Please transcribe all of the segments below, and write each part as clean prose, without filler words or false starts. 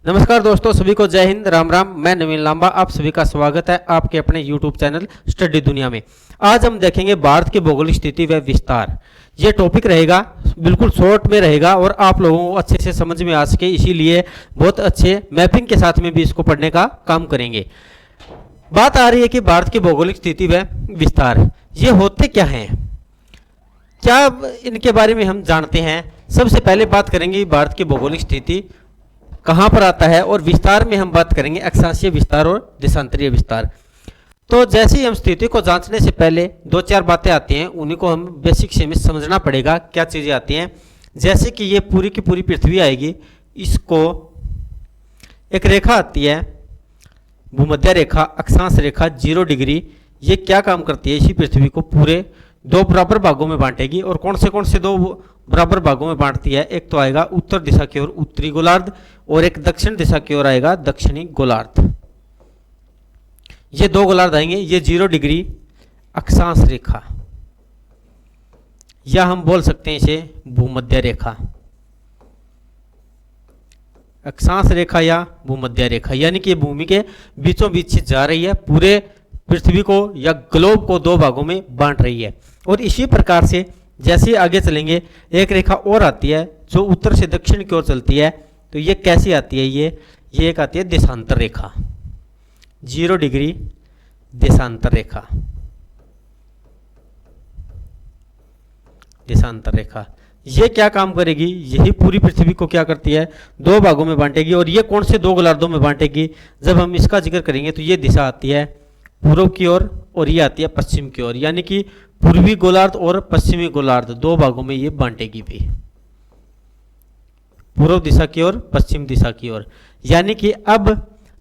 नमस्कार दोस्तों, सभी को जय हिंद, राम राम। मैं नवीन लांबा, आप सभी का स्वागत है आपके अपने YouTube चैनल स्टडी दुनिया में। आज हम देखेंगे भारत की भौगोलिक स्थिति व विस्तार। ये टॉपिक रहेगा, बिल्कुल शॉर्ट में रहेगा और आप लोगों को अच्छे से समझ में आ सके, इसीलिए बहुत अच्छे मैपिंग के साथ में भी इसको पढ़ने का काम करेंगे। बात आ रही है कि भारत की भौगोलिक स्थिति व विस्तार, ये होते क्या हैं, क्या इनके बारे में हम जानते हैं। सबसे पहले बात करेंगे भारत की भौगोलिक स्थिति कहाँ पर आता है, और विस्तार में हम बात करेंगे अक्षांशीय विस्तार और देशांतरीय विस्तार। तो जैसे ही हम स्थिति को जांचने से पहले दो चार बातें आती हैं, उन्हीं को हम बेसिक से में समझना पड़ेगा। क्या चीज़ें आती हैं, जैसे कि ये पूरी की पूरी पृथ्वी आएगी, इसको एक रेखा आती है भूमध्य रेखा, अक्षांश रेखा 0 डिग्री। ये क्या काम करती है, इसी पृथ्वी को पूरे दो बराबर भागों में बांटेगी। और कौन से दो बराबर भागों में बांटती है, एक तो आएगा उत्तर दिशा की ओर उत्तरी गोलार्ध, और एक दक्षिण दिशा की ओर आएगा दक्षिणी गोलार्ध। ये दो गोलार्ध आएंगे। ये 0 डिग्री अक्षांश रेखा, या हम बोल सकते हैं इसे भूमध्य रेखा, अक्षांश रेखा या भूमध्य रेखा, यानी कि भूमि के बीचों बीच से जा रही है, पूरे पृथ्वी को या ग्लोब को दो भागों में बांट रही है। और इसी प्रकार से जैसे आगे चलेंगे, एक रेखा और आती है जो उत्तर से दक्षिण की ओर चलती है। तो ये कैसी आती है, ये एक आती है देशांतर रेखा, 0 डिग्री देशांतर रेखा। देशांतर रेखा ये क्या काम करेगी, यही पूरी पृथ्वी को क्या करती है, दो भागों में बांटेगी। और ये कौन से दो गोलार्धों में बांटेगी, जब हम इसका जिक्र करेंगे तो ये दिशा आती है पूर्व की ओर और ये आती है पश्चिम की ओर, यानी कि पूर्वी गोलार्ध और पश्चिमी गोलार्ध दो भागों में ये बांटेगी भी, पूर्व दिशा की ओर पश्चिम दिशा की ओर। यानी कि अब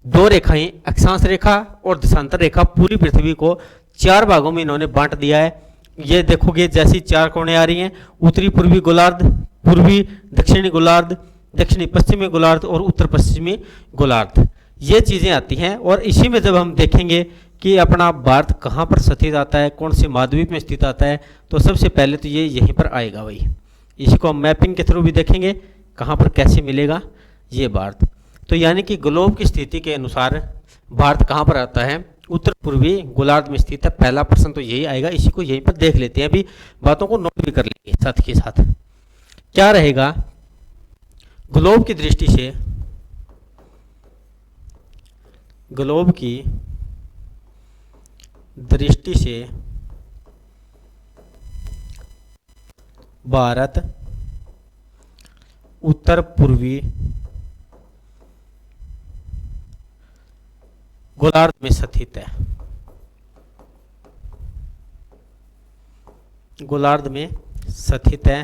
दो रेखाएं, अक्षांश रेखा और देशांतर रेखा, पूरी पृथ्वी को 4 भागों में इन्होंने बांट दिया है। ये देखोगे जैसी 4 कोने आ रही हैं, उत्तरी पूर्वी गोलार्ध, पूर्वी दक्षिणी गोलार्ध, दक्षिणी पश्चिमी गोलार्ध और उत्तर पश्चिमी गोलार्ध, ये चीज़ें आती हैं। और इसी में जब हम देखेंगे कि अपना भारत कहाँ पर स्थित आता है, कौन से महाद्वीप में स्थित आता है, तो सबसे पहले तो ये यहीं पर आएगा भाई। इसी को हम मैपिंग के थ्रू भी देखेंगे कहाँ पर कैसे मिलेगा ये भारत। तो यानी कि ग्लोब की स्थिति के अनुसार भारत कहाँ पर आता है, उत्तर पूर्वी गोलार्ध में स्थित है। पहला प्रश्न तो यही आएगा, इसी को यहीं पर देख लेते हैं, अभी बातों को नोट भी कर लेंगे साथ के साथ। क्या रहेगा ग्लोब की दृष्टि से, ग्लोब की दृष्टि से भारत उत्तर पूर्वी गोलार्ध में स्थित है, गोलार्ध में स्थित है।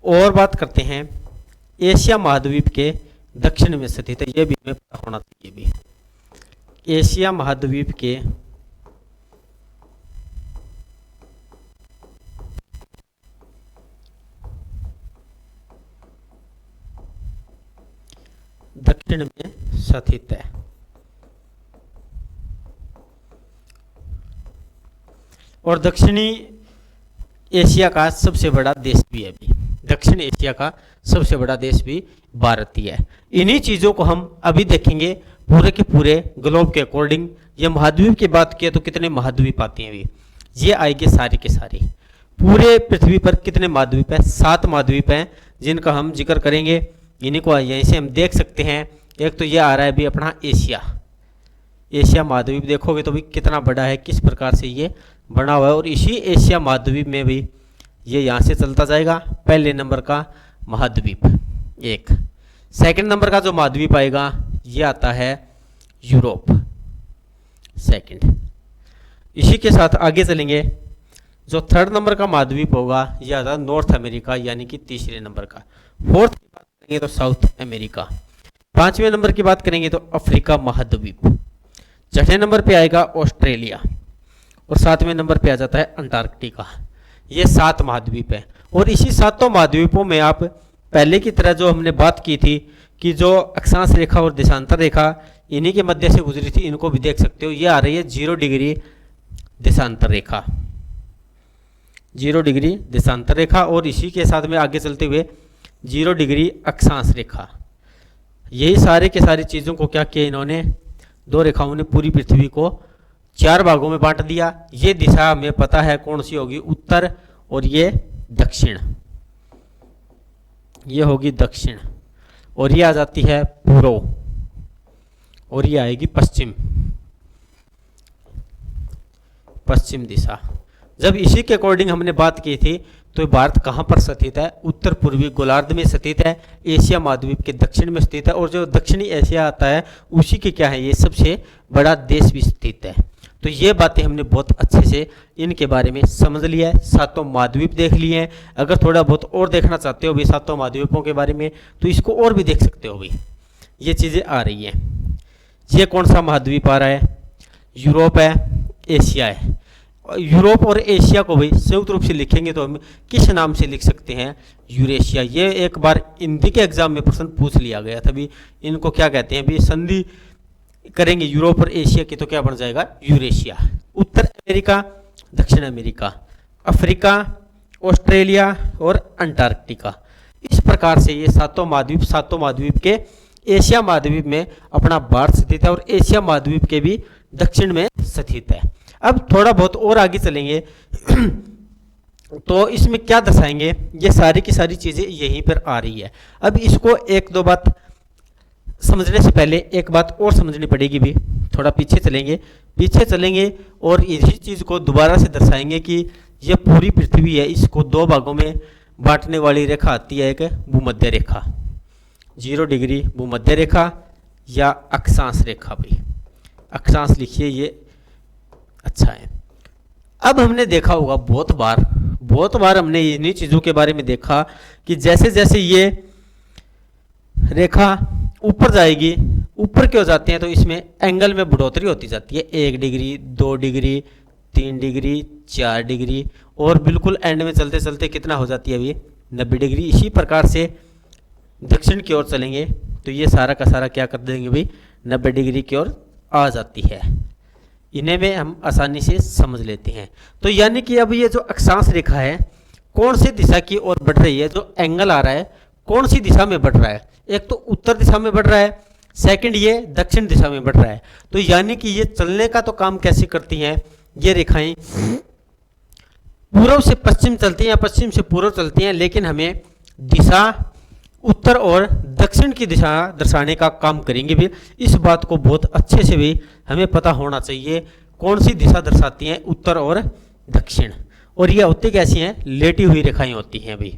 और बात करते हैं एशिया महाद्वीप के दक्षिण में स्थित है, ये भी हमें पता होना चाहिए भी। एशिया महाद्वीप के दक्षिण में स्थित है। और दक्षिणी एशिया का सबसे बड़ा देश भी है अभी, दक्षिण एशिया का सबसे बड़ा देश भी भारत ही है। इन्हीं चीज़ों को हम अभी देखेंगे पूरे के पूरे ग्लोब के अकॉर्डिंग। ये महाद्वीप की बात किया तो कितने महाद्वीप आते हैं अभी, ये आएंगे सारे के सारे। पूरे पृथ्वी पर कितने महाद्वीप हैं, 7 महाद्वीप हैं जिनका हम जिक्र करेंगे। इन्हीं को यहीं से हम देख सकते हैं। एक तो ये आ रहा है अभी अपना एशिया, एशिया महाद्वीप देखोगे तो भी कितना बड़ा है, किस प्रकार से ये बना हुआ है। और इसी एशिया महाद्वीप में भी ये यहाँ से चलता जाएगा। पहले नंबर का महाद्वीप एक, सेकंड नंबर का जो महाद्वीप आएगा ये आता है यूरोप, सेकंड। इसी के साथ आगे चलेंगे, जो थर्ड नंबर का महाद्वीप होगा ये आता है नॉर्थ अमेरिका, यानी कि तीसरे नंबर का। फोर्थ की बात करेंगे तो साउथ अमेरिका। 5वें नंबर की बात करेंगे तो अफ्रीका महाद्वीप। 6ठे नंबर पे आएगा ऑस्ट्रेलिया, और 7वें नंबर पे आ जाता है अंटार्कटिका। ये 7 महाद्वीप है। और इसी 7 महाद्वीपों में आप पहले की तरह जो हमने बात की थी कि जो अक्षांश रेखा और देशांतर रेखा इन्हीं के मध्य से गुजरी थी, इनको भी देख सकते हो। ये आ रही है 0 डिग्री देशांतर रेखा, 0 डिग्री देशांतर रेखा। और इसी के साथ में आगे चलते हुए 0 डिग्री अक्षांश रेखा। यही सारे के सारी चीज़ों को क्या किया इन्होंने, दो रेखाओं ने पूरी पृथ्वी को 4 भागों में बांट दिया। ये दिशा हमें पता है कौन सी होगी, उत्तर, और ये दक्षिण, ये होगी दक्षिण, और ये आ जाती है पूर्व, और ये आएगी पश्चिम, पश्चिम दिशा। जब इसी के अकॉर्डिंग हमने बात की थी तो भारत कहाँ पर स्थित है, उत्तर पूर्वी गोलार्ध में स्थित है, एशिया महाद्वीप के दक्षिण में स्थित है, और जो दक्षिणी एशिया आता है उसी के क्या है, ये सबसे बड़ा देश भी स्थित है। तो ये बातें हमने बहुत अच्छे से इनके बारे में समझ लिया है। सातों महाद्वीप देख लिए हैं। अगर थोड़ा बहुत और देखना चाहते हो भी सातों महाद्वीपों के बारे में तो इसको और भी देख सकते हो भी, ये चीज़ें आ रही हैं। ये कौन सा महाद्वीप आ रहा है, यूरोप है, एशिया है। यूरोप और एशिया को भी संयुक्त रूप से लिखेंगे तो हम किस नाम से लिख सकते हैं, यूरेशिया। ये एक बार हिंदी के एग्जाम में प्रश्न पूछ लिया गया था भी, इनको क्या कहते हैं भी, संधि करेंगे यूरोप और एशिया की तो क्या बन जाएगा, यूरेशिया। उत्तर अमेरिका, दक्षिण अमेरिका, अफ्रीका, ऑस्ट्रेलिया और अंटार्कटिका। इस प्रकार से ये सातों महाद्वीप के एशिया महाद्वीप में अपना भारत स्थित है, और एशिया महाद्वीप के भी दक्षिण में स्थित है। अब थोड़ा बहुत और आगे चलेंगे तो इसमें क्या दर्शाएंगे, ये सारी की सारी चीज़ें यहीं पर आ रही है। अब इसको एक दो बात समझने से पहले एक बात और समझनी पड़ेगी भी, थोड़ा पीछे चलेंगे और इसी चीज़ को दोबारा से दर्शाएंगे कि ये पूरी पृथ्वी है, इसको 2 भागों में बांटने वाली रेखा आती है, एक भूमध्य रेखा, 0 डिग्री भूमध्य रेखा या अक्षांश रेखा भी, अक्षांश लिखिए, ये अच्छा है। अब हमने देखा होगा बहुत बार हमने इन्हीं चीज़ों के बारे में देखा कि जैसे जैसे ये रेखा ऊपर जाएगी, ऊपर क्यों जाती है तो इसमें एंगल में बढ़ोतरी होती जाती है, 1 डिग्री, 2 डिग्री, 3 डिग्री, 4 डिग्री, और बिल्कुल एंड में चलते चलते कितना हो जाती है अभी, 90 डिग्री। इसी प्रकार से दक्षिण की ओर चलेंगे तो ये सारा का सारा क्या कर देंगे भाई, 90 डिग्री की ओर आ जाती है। इन्हें में हम आसानी से समझ लेते हैं। तो यानी कि अब ये जो अक्षांश रेखा है कौन सी दिशा की ओर बढ़ रही है, जो एंगल आ रहा है कौन सी दिशा में बढ़ रहा है, एक तो उत्तर दिशा में बढ़ रहा है, सेकंड ये दक्षिण दिशा में बढ़ रहा है। तो यानी कि ये चलने का तो काम कैसे करती हैं, ये रेखाएं पूर्व से पश्चिम चलती हैं या पश्चिम से पूर्व चलती हैं, लेकिन हमें दिशा उत्तर और दक्षिण की दिशा दर्शाने का काम करेंगे भी। इस बात को बहुत अच्छे से भी हमें पता होना चाहिए कौन सी दिशा दर्शाती हैं, उत्तर और दक्षिण। और ये होती कैसी हैं, लेटी हुई रेखाएं होती हैं भाई।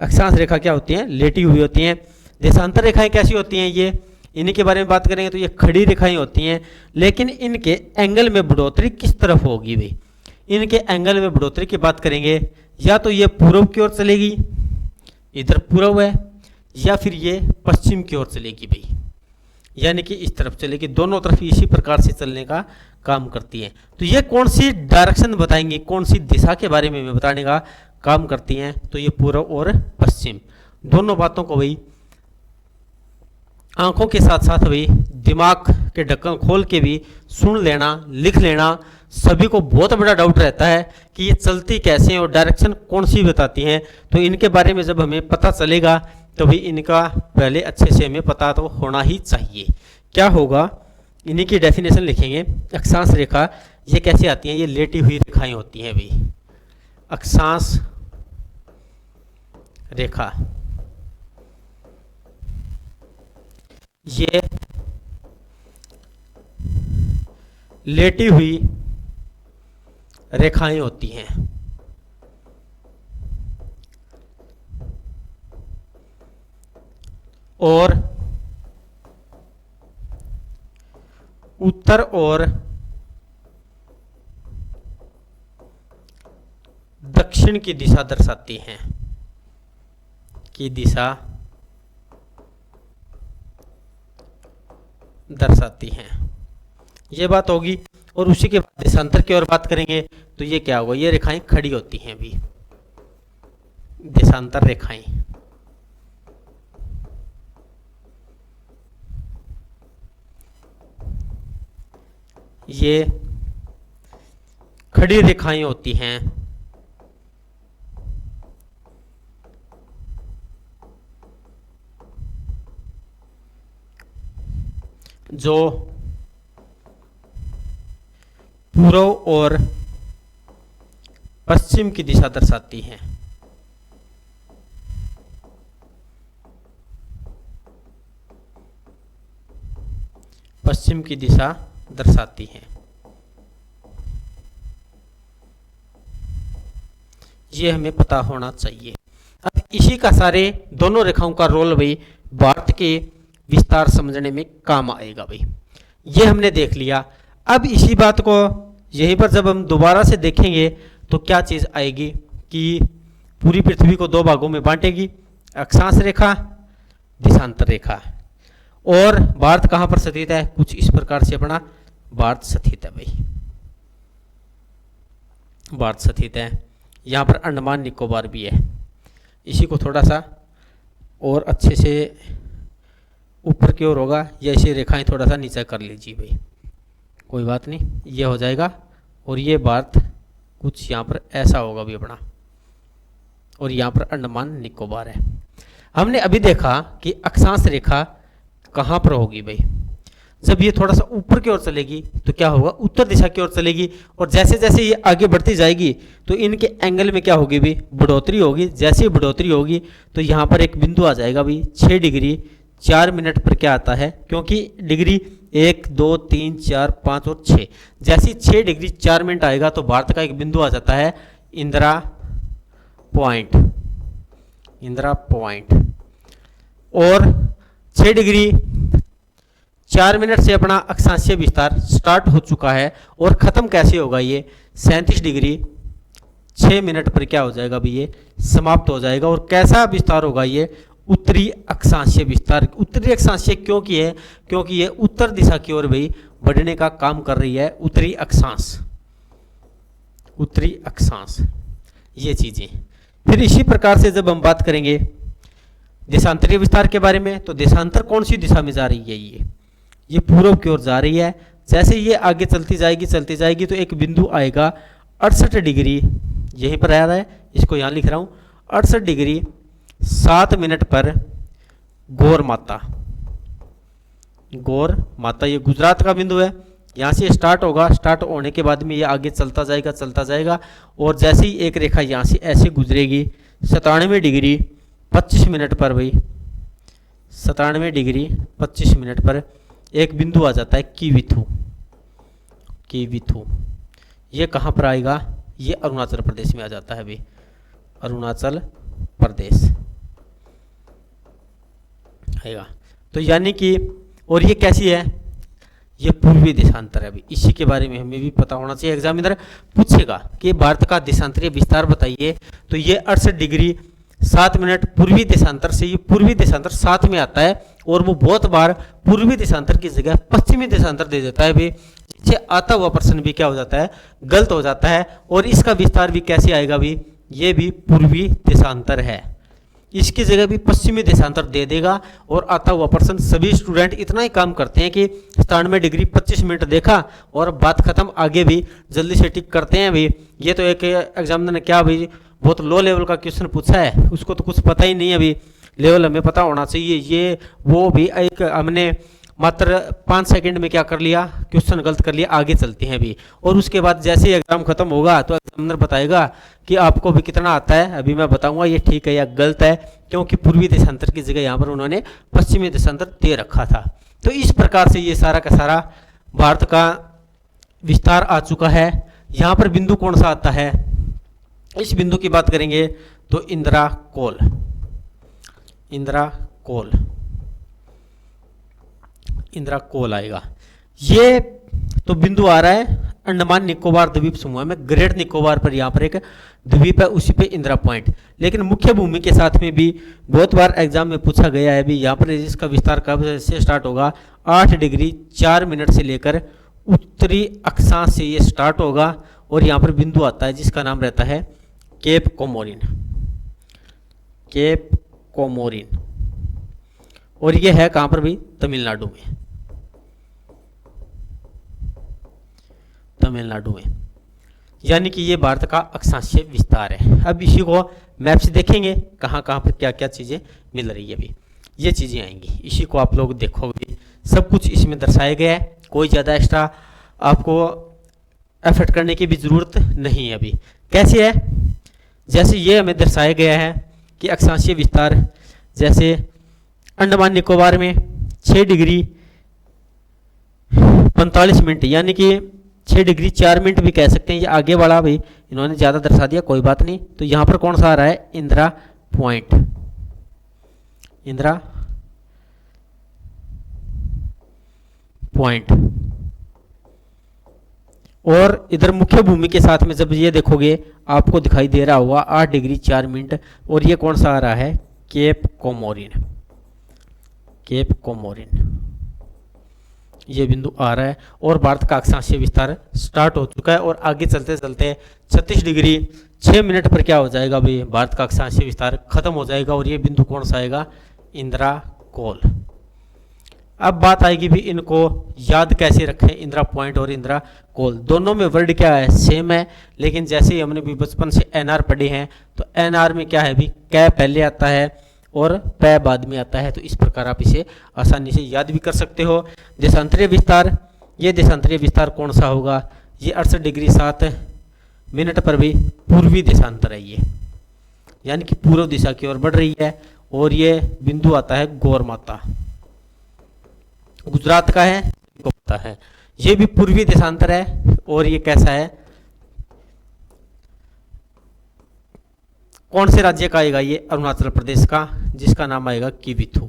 अक्षांश रेखा क्या होती हैं, लेटी हुई होती हैं। देशांतर रेखाएं कैसी होती हैं, ये इन्हीं के बारे में बात करेंगे तो ये खड़ी रेखाएं होती हैं, लेकिन इनके एंगल में बढ़ोतरी किस तरफ होगी भाई, इनके एंगल में बढ़ोतरी की बात करेंगे, या तो ये पूर्व की ओर चलेगी, इधर पूर्व है, या फिर ये पश्चिम की ओर चलेगी भाई, यानी कि इस तरफ चलेगी। दोनों तरफ इसी प्रकार से चलने का काम करती है। तो ये कौन सी डायरेक्शन बताएंगी, कौन सी दिशा के बारे में बताने का काम करती हैं, तो ये पूर्व और पश्चिम दोनों बातों को भाई आंखों के साथ साथ भाई दिमाग के ढक्कन खोल के भी सुन लेना, लिख लेना। सभी को बहुत बड़ा डाउट रहता है कि ये चलती कैसे हैं और डायरेक्शन कौन सी बताती हैं। तो इनके बारे में जब हमें पता चलेगा तो भाई इनका पहले अच्छे से हमें पता तो होना ही चाहिए। क्या होगा, इन्हीं की डेफिनेशन लिखेंगे। अक्षांश रेखा ये कैसे आती हैं, ये लेटी हुई रेखाएं होती हैं भाई, अक्षांश रेखा ये लेटी हुई रेखाएं होती हैं। और उत्तर और दक्षिण की दिशा दर्शाती हैं, की दिशा दर्शाती हैं। ये बात होगी। और उसी के बाद देशांतर की ओर बात करेंगे तो ये क्या होगा, ये रेखाएं खड़ी होती हैं भी, देशांतर रेखाएं। ये खड़ी रेखाएं होती हैं। जो पूर्व और पश्चिम की दिशा दर्शाती हैं। पश्चिम की दिशा दर्शाती हैं। ये हमें पता होना चाहिए। अब इसी का सारे दोनों रेखाओं का रोल भाई भारत के विस्तार समझने में काम आएगा भाई। ये हमने देख लिया। अब इसी बात को यहीं पर जब हम दोबारा से देखेंगे तो क्या चीज़ आएगी कि पूरी पृथ्वी को दो भागों में बांटेगी, अक्षांश रेखा, देशांतर रेखा। और भारत कहाँ पर स्थित है, कुछ इस प्रकार से अपना भारत स्थित है भाई। भारत स्थित है। यहाँ पर अंडमान निकोबार भी है। इसी को थोड़ा सा और अच्छे से ऊपर की ओर होगा, या ऐसी रेखाएं थोड़ा सा नीचे कर लीजिए भाई, कोई बात नहीं, ये हो जाएगा। और ये भारत कुछ यहाँ पर ऐसा होगा भी अपना, और यहाँ पर अंडमान निकोबार है। हमने अभी देखा कि अक्षांश रेखा कहाँ पर होगी भाई, जब ये थोड़ा सा ऊपर की ओर चलेगी तो क्या होगा, उत्तर दिशा की ओर चलेगी। और जैसे जैसे ये आगे बढ़ती जाएगी तो इनके एंगल में क्या होगी भाई, बढ़ोतरी होगी। जैसे ही बढ़ोतरी होगी तो यहाँ पर एक बिंदु आ जाएगा भाई 6 डिग्री 4 मिनट पर क्या आता है, क्योंकि डिग्री 1 2 3 4 5 और 6, जैसे 6 डिग्री 4 मिनट आएगा तो भारत का एक बिंदु आ जाता है इंदिरा पॉइंट। इंदिरा पॉइंट। और 6 डिग्री 4 मिनट से अपना अक्षांशीय विस्तार स्टार्ट हो चुका है। और ख़त्म कैसे होगा, ये 37 डिग्री 6 मिनट पर क्या हो जाएगा भाई, ये समाप्त हो जाएगा। और कैसा विस्तार होगा, ये उत्तरी अक्षांशीय विस्तार। उत्तरी अक्षांशीय क्यों की है, क्योंकि ये उत्तर दिशा की ओर भाई बढ़ने का काम कर रही है। उत्तरी अक्षांश, उत्तरी अक्षांश, ये चीजें। फिर इसी प्रकार से जब हम बात करेंगे देशांतरीय विस्तार के बारे में, तो देशांतर कौन सी दिशा में जा रही है, ये पूर्व की ओर जा रही है। जैसे ये आगे चलती जाएगी तो एक बिंदु आएगा 68 डिग्री, यहीं पर आ रहा है, इसको यहाँ लिख रहा हूँ, 68 डिग्री 7 मिनट पर गौर माता। गौर माता ये गुजरात का बिंदु है। यहाँ से स्टार्ट होगा, स्टार्ट होने के बाद में ये आगे चलता जाएगा। और जैसे ही एक रेखा यहाँ से ऐसे गुजरेगी 97 डिग्री 25 मिनट पर भाई, 97 डिग्री 25 मिनट पर एक बिंदु आ जाता है कीविथु। कीविथु ये कहाँ पर आएगा, ये अरुणाचल प्रदेश में आ जाता है भाई, अरुणाचल प्रदेश आएगा। तो यानी कि, और ये कैसी है, ये पूर्वी देशांतर है भाई। इसी के बारे में हमें भी पता होना चाहिए। एग्जामिनर पूछेगा कि भारत का देशांतरीय विस्तार बताइए, तो ये 68 डिग्री 7 मिनट पूर्वी देशांतर से, ये पूर्वी देशांतर साथ में आता है। और वो बहुत बार पूर्वी देशांतर की जगह पश्चिमी देशांतर दे देता है भाई, जिससे आता हुआ प्रश्न भी क्या हो जाता है, गलत हो जाता है। और इसका विस्तार भी कैसे आएगा भाई, ये भी पूर्वी देशांतर है, इसकी जगह भी पश्चिमी देशांतर दे देगा। और आता हुआ प्रश्न, सभी स्टूडेंट इतना ही काम करते हैं कि 97 डिग्री 25 मिनट देखा और बात खत्म, आगे भी जल्दी से टिक करते हैं भाई। ये तो एक एग्जामिनर ने क्या भाई बहुत लो लेवल का क्वेश्चन पूछा है, उसको तो कुछ पता ही नहीं है अभी, लेवल हमें पता होना चाहिए। ये वो भी एक हमने मात्र 5 सेकंड में क्या कर लिया, क्वेश्चन गलत कर लिया, आगे चलते हैं अभी। और उसके बाद जैसे ही एग्जाम खत्म होगा तो एग्जामिनर बताएगा कि आपको भी कितना आता है, अभी मैं बताऊंगा ये ठीक है या गलत है, क्योंकि पूर्वी देशांतर की जगह यहाँ पर उन्होंने पश्चिमी देशांतर दे रखा था। तो इस प्रकार से ये सारा का सारा भारत का विस्तार आ चुका है। यहाँ पर बिंदु कौन सा आता है, इस बिंदु की बात करेंगे तो इंदिरा कोल। इंदिरा कोल, इंदिरा कोल आएगा। ये तो बिंदु आ रहा है अंडमान निकोबार द्वीप समूह में, ग्रेट निकोबार पर यहाँ पर एक द्वीप है, उसी पे इंदिरा पॉइंट। लेकिन मुख्य भूमि के साथ में भी बहुत बार एग्जाम में पूछा गया है भी, यहाँ पर इसका विस्तार कब से स्टार्ट होगा, 8 डिग्री 4 मिनट से लेकर उत्तरी अक्षांश से ये स्टार्ट होगा। और यहाँ पर बिंदु आता है जिसका नाम रहता है केप कोमोरिन। केप कोमोरिन, और ये है कहाँ पर भी, तमिलनाडु में, तमिलनाडु में। यानी कि ये भारत का अक्षांशीय विस्तार है। अब इसी को मैप से देखेंगे कहाँ कहाँ पर क्या क्या चीज़ें मिल रही है अभी, ये चीज़ें आएंगी, इसी को आप लोग देखोगे सब कुछ इसमें दर्शाया गया है, कोई ज़्यादा एक्स्ट्रा आपको एफर्ट करने की भी ज़रूरत नहीं है। अभी कैसे है, जैसे ये हमें दर्शाया गया है कि अक्षांशीय विस्तार, जैसे अंडमान निकोबार में 6 डिग्री 45 मिनट, यानी कि 6 डिग्री 4 मिनट भी कह सकते हैं। ये आगे वाला भाई इन्होंने ज़्यादा दर्शा दिया, कोई बात नहीं। तो यहाँ पर कौन सा आ रहा है, इंदिरा पॉइंट, इंदिरा पॉइंट। और इधर मुख्य भूमि के साथ में जब ये देखोगे आपको दिखाई दे रहा होगा 8 डिग्री 4 मिनट, और ये कौन सा आ रहा है, केप कोमोरिन, केप कोमोरिन ये बिंदु आ रहा है। और भारत का अक्षांशीय विस्तार स्टार्ट हो चुका है, और आगे चलते चलते 36 डिग्री 6 मिनट पर क्या हो जाएगा भाई, भारत का अक्षांशीय विस्तार खत्म हो जाएगा। और ये बिंदु कौन सा आएगा, इंदिरा कोल। अब बात आएगी भी इनको याद कैसे रखें, इंदिरा पॉइंट और इंदिरा कोल, दोनों में वर्ड क्या है, सेम है। लेकिन जैसे ही हमने भी बचपन से एनआर पढ़े हैं, तो एनआर में क्या है भी, कै पहले आता है और पै बाद में आता है। तो इस प्रकार आप इसे आसानी से याद भी कर सकते हो। देशांतरीय विस्तार, ये देशांतरीय विस्तार कौन सा होगा, ये 68 डिग्री 7 मिनट पर भी पूर्वी देशांतर है ये, यानी कि पूर्व दिशा की ओर बढ़ रही है। और ये बिंदु आता है गौरमाता, गुजरात का है, को पता है। ये भी पूर्वी देशांतर है। और ये कैसा है, कौन से राज्य का आएगा, ये अरुणाचल प्रदेश का, जिसका नाम आएगा किविथु,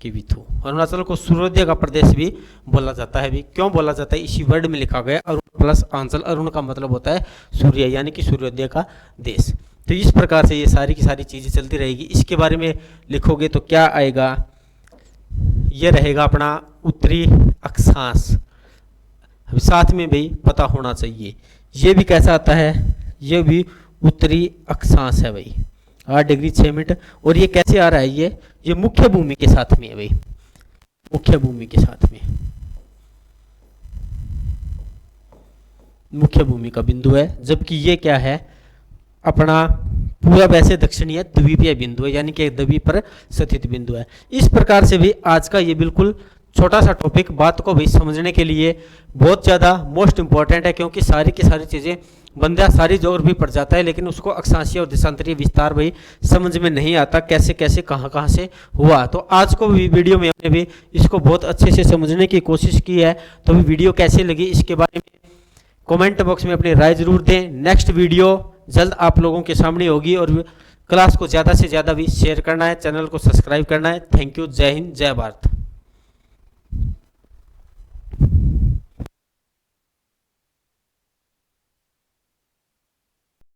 किविथु। अरुणाचल को सूर्योदय का प्रदेश भी बोला जाता है। भी क्यों बोला जाता है, इसी वर्ड में लिखा गया, अरुण प्लस आंचल, अरुण का मतलब होता है सूर्य, यानी कि सूर्योदय का देश। तो इस प्रकार से ये सारी की सारी चीजें चलती रहेगी। इसके बारे में लिखोगे तो क्या आएगा, ये रहेगा अपना उत्तरी अक्षांश, साथ में भी पता होना चाहिए। ये भी कैसा आता है, ये भी उत्तरी अक्षांश है भाई, 8 डिग्री 6 मिनट। और ये कैसे आ रहा है, ये मुख्य भूमि के साथ में है भाई, मुख्य भूमि के साथ में, मुख्य भूमि का बिंदु है। जबकि ये क्या है, अपना पूरा वैसे दक्षिणीय द्वीपीय बिंदु है, यानी कि एक द्वीप पर स्थित बिंदु है। इस प्रकार से भी आज का ये बिल्कुल छोटा सा टॉपिक बात को भी समझने के लिए बहुत ज़्यादा मोस्ट इंपॉर्टेंट है, क्योंकि सारी की सारी चीज़ें बंदा सारी ज्योग्राफी पढ़ जाता है, लेकिन उसको अक्षांशीय और देशांतरीय विस्तार भाई समझ में नहीं आता, कैसे कैसे कहाँ कहाँ से हुआ। तो आज को भी वीडियो में हमने भी इसको बहुत अच्छे से समझने की कोशिश की है। तो भी वीडियो कैसी लगी इसके बारे में कमेंट बॉक्स में अपनी राय जरूर दें। नेक्स्ट वीडियो जल्द आप लोगों के सामने होगी, और क्लास को ज़्यादा से ज़्यादा भी शेयर करना है, चैनल को सब्सक्राइब करना है। थैंक यू, जय हिंद, जय भारत।